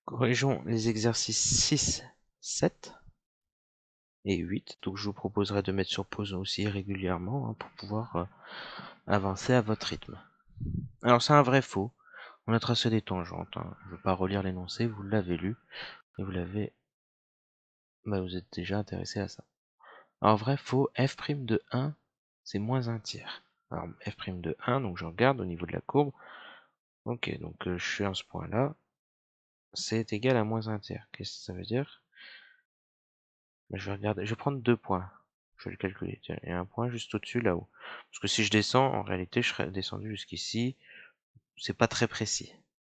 Corrigeons les exercices 6, 7 et 8. Donc je vous proposerai de mettre sur pause aussi régulièrement pour pouvoir avancer à votre rythme. Alors c'est un vrai faux. On a tracé des tangentes. Je ne vais pas relire l'énoncé, vous l'avez lu et vous l'avez. Vous êtes déjà intéressé à ça. Alors vrai faux, f' de 1 c'est moins un tiers. Alors f' de 1, donc je regarde au niveau de la courbe. Ok, donc je suis à ce point là, c'est égal à moins un tiers. Qu'est-ce que ça veut dire? Je vais regarder, je vais prendre 2 points. Je vais le calculer. Tiens, il y a un point juste au-dessus là-haut. Parce que si je descends, en réalité, je serais descendu jusqu'ici. C'est pas très précis.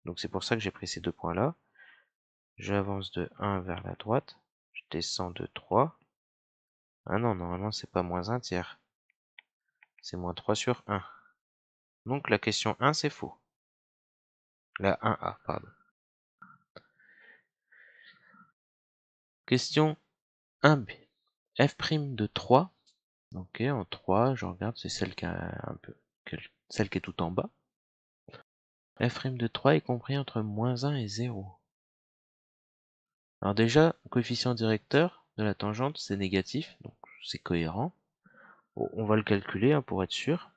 Donc c'est pour ça que j'ai pris ces 2 points-là. J'avance de 1 vers la droite. Je descends de 3. Ah non, normalement, c'est pas moins un tiers. C'est moins 3 sur 1. Donc la question 1, c'est faux. La 1A, pardon. Question 1B. f' de 3. Ok, en 3, je regarde, c'est celle qui a un peu, celle qui est tout en bas. f' de 3 est compris entre moins 1 et 0. Alors déjà, coefficient directeur de la tangente, c'est négatif, donc c'est cohérent. Bon, on va le calculer pour être sûr.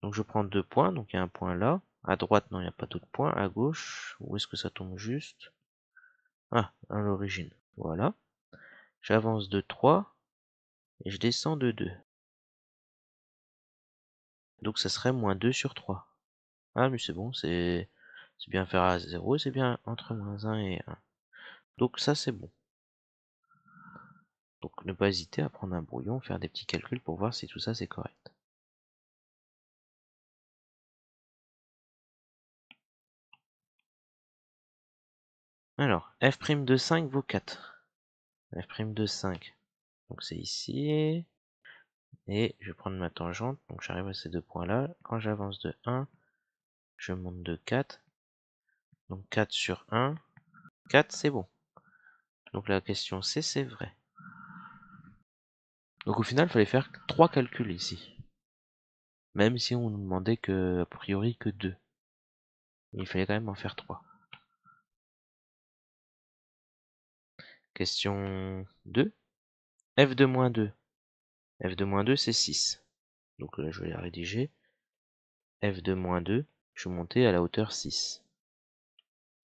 Donc je prends 2 points, donc il y a un point là. À droite, non, il n'y a pas d'autre point. À gauche, où est-ce que ça tombe juste? Ah, à l'origine. Voilà. J'avance de 3 et je descends de 2. Donc ça serait moins 2 sur 3. Ah, mais c'est bon, c'est bien faire à 0, c'est bien entre moins 1 et 1. Donc ça, c'est bon. Donc ne pas hésiter à prendre un brouillon, faire des petits calculs pour voir si tout ça c'est correct. Alors, f' de 5 vaut 4. f' de 5, donc c'est ici. Et je vais prendre ma tangente, donc j'arrive à ces 2 points là. Quand j'avance de 1, je monte de 4. Donc 4 sur 1, 4 c'est bon. Donc la question C, c'est vrai. Donc au final, il fallait faire 3 calculs ici. Même si on nous demandait que, a priori, que 2. Il fallait quand même en faire 3. Question 2. f de moins 2. f de moins 2, c'est 6. Donc là, je vais la rédiger. f de moins 2, je vais monter à la hauteur 6.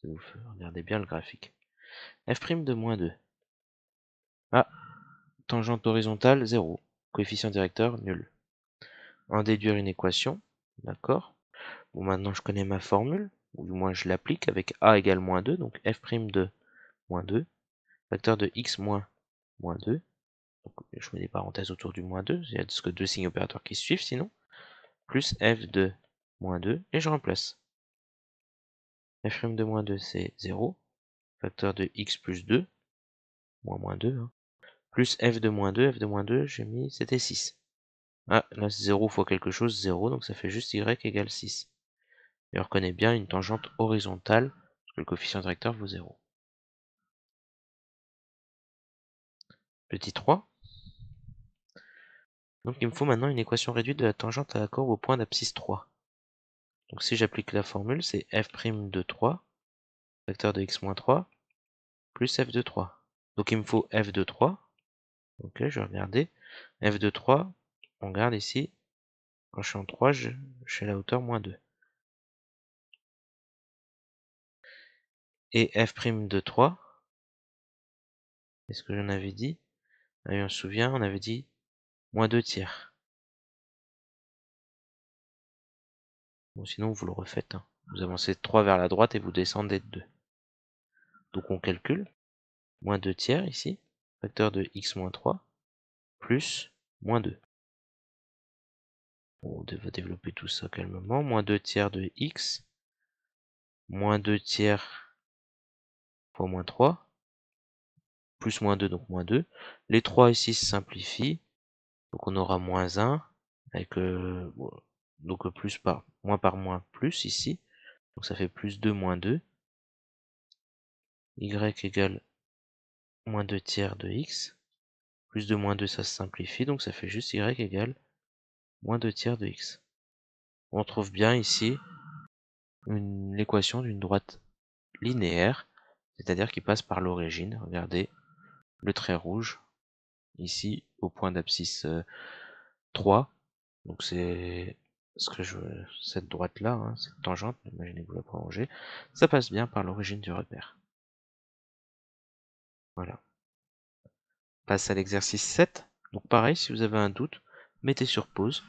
Vous regardez bien le graphique. f' de moins 2. Ah, tangente horizontale, 0. Coefficient directeur, nul. En déduire une équation, d'accord. Bon, maintenant je connais ma formule, ou du moins je l'applique avec a égale moins 2, donc f' de moins 2, facteur de x moins 2, donc je mets des parenthèses autour du moins 2, il y a que 2 signes opérateurs qui suivent sinon, plus f de moins 2, et je remplace. f' de moins 2 c'est 0, facteur de x plus 2, moins 2, plus f de moins 2, j'ai mis, c'était 6. Ah, là 0 fois quelque chose, 0, donc ça fait juste y égale 6. Et on reconnaît bien une tangente horizontale, parce que le coefficient directeur vaut 0. Petit 3. Donc il me faut maintenant une équation réduite de la tangente à la courbe au point d'abscisse 3. Donc si j'applique la formule, c'est f' de 3, facteur de x moins 3, plus f de 3. Donc il me faut f de 3. Ok, je vais regarder. f de 3, on regarde ici. Quand je suis en 3, je suis à la hauteur moins 2. Et f' de 3, est-ce que j'en avais dit? Ah oui, on se souvient, on avait dit moins 2 tiers. Bon, sinon vous le refaites. Vous avancez de 3 vers la droite et vous descendez de 2. Donc on calcule. Moins 2 tiers ici, facteur de x moins 3, plus moins 2. On va développer tout ça calmement. Moins 2 tiers de x, moins 2 tiers fois moins 3, plus moins 2, donc moins 2. Les 3 ici se simplifient, donc on aura moins 1, avec donc moins par moins plus ici, donc ça fait plus 2 moins 2. Y égale moins 2 tiers de x, plus 2 moins 2 ça se simplifie, donc ça fait juste y égale moins 2 tiers de x. On trouve bien ici l'équation d'une droite linéaire C'est-à-dire qu'il passe par l'origine. Regardez le trait rouge, ici, au point d'abscisse 3. Donc c'est ce que cette droite-là, hein, cette tangente, imaginez que vous la prolongez, ça passe bien par l'origine du repère. Voilà. Passe à l'exercice 7. Donc pareil, si vous avez un doute, mettez sur pause.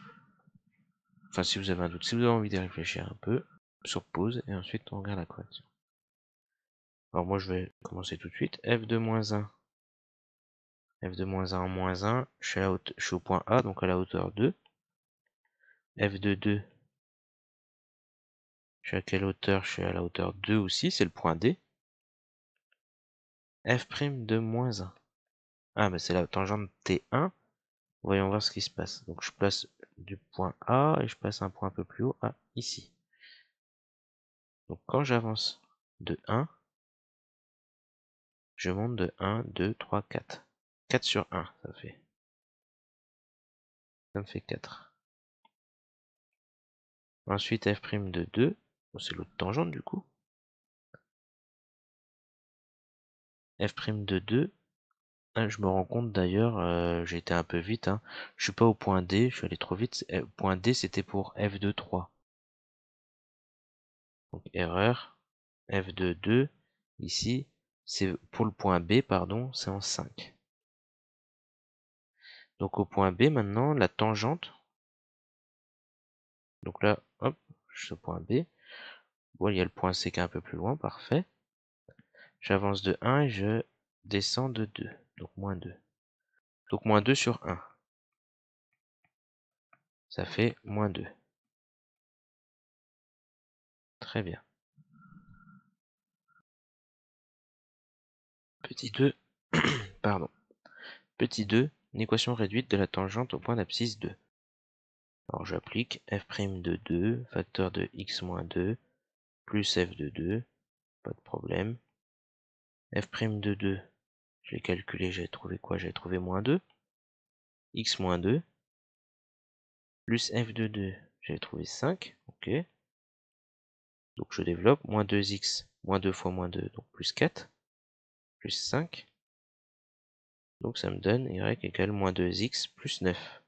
Enfin, si vous avez un doute, si vous avez envie d'y réfléchir un peu, sur pause, et ensuite on regarde la correction. Alors moi je vais commencer tout de suite. F2-1. F2-1 en moins 1, je suis au point A, donc à la hauteur 2. F2-2, je suis à quelle hauteur? Je suis à la hauteur 2 aussi, c'est le point D. F'2-1. Ah, mais c'est la tangente T1. Voyons voir ce qui se passe. Donc je passe du point A et je passe un point un peu plus haut à ici. Donc quand j'avance de 1, je monte de 1, 2, 3, 4. 4 sur 1, ça fait. Ça me fait 4. Ensuite F'2, c'est l'autre tangente du coup. F'2, je me rends compte d'ailleurs, j'ai été un peu vite, hein. Je suis pas au point D, je suis allé trop vite. Point D c'était pour F'2-3. Donc erreur. F'2, ici, c'est pour le point B, pardon, c'est en 5. Donc au point B maintenant, la tangente. Donc là, hop, je suis au point B. Bon, il y a le point C qui est un peu plus loin, parfait. J'avance de 1 et je descends de 2, donc moins 2. Donc moins 2 sur 1. Ça fait moins 2. Très bien. Petit 2, pardon. Petit 2, une équation réduite de la tangente au point d'abscisse 2. Alors j'applique f' de 2, facteur de x moins 2, plus f de 2, pas de problème. F' de 2, je l'ai calculé, j'ai trouvé quoi? J'ai trouvé moins 2. X moins 2, plus f de 2, j'ai trouvé 5, ok. Donc je développe, moins 2x, moins 2 fois moins 2, donc plus 4, plus 5. Donc ça me donne y égale moins 2x plus 9.